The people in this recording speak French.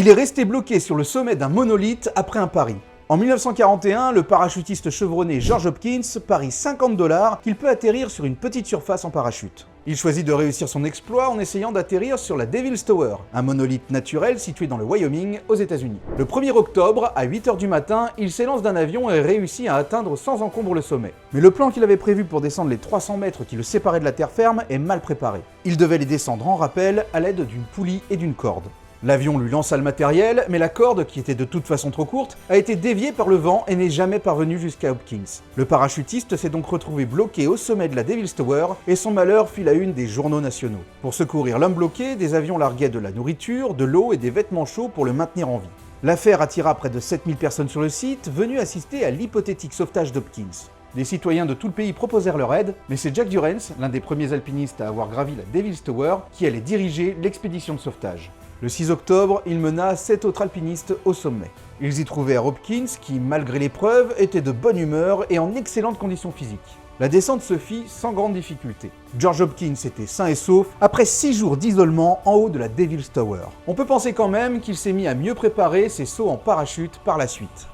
Il est resté bloqué sur le sommet d'un monolithe après un pari. En 1941, le parachutiste chevronné George Hopkins parie $50 qu'il peut atterrir sur une petite surface en parachute. Il choisit de réussir son exploit en essayant d'atterrir sur la Devil's Tower, un monolithe naturel situé dans le Wyoming, aux États-Unis. Le 1er octobre, à 8 h du matin, il s'élance d'un avion et réussit à atteindre sans encombre le sommet. Mais le plan qu'il avait prévu pour descendre les 300 mètres qui le séparaient de la terre ferme est mal préparé. Il devait les descendre en rappel à l'aide d'une poulie et d'une corde. L'avion lui lança le matériel, mais la corde, qui était de toute façon trop courte, a été déviée par le vent et n'est jamais parvenue jusqu'à Hopkins. Le parachutiste s'est donc retrouvé bloqué au sommet de la Devil's Tower et son malheur fit la une des journaux nationaux. Pour secourir l'homme bloqué, des avions larguaient de la nourriture, de l'eau et des vêtements chauds pour le maintenir en vie. L'affaire attira près de 7000 personnes sur le site, venues assister à l'hypothétique sauvetage d'Hopkins. Des citoyens de tout le pays proposèrent leur aide, mais c'est Jack Durrance, l'un des premiers alpinistes à avoir gravi la Devil's Tower, qui allait diriger l'expédition de sauvetage. Le 6 octobre, il mena 7 autres alpinistes au sommet. Ils y trouvèrent Hopkins qui, malgré l'épreuve, était de bonne humeur et en excellente condition physique. La descente se fit sans grande difficulté. George Hopkins était sain et sauf après 6 jours d'isolement en haut de la Devil's Tower. On peut penser quand même qu'il s'est mis à mieux préparer ses sauts en parachute par la suite.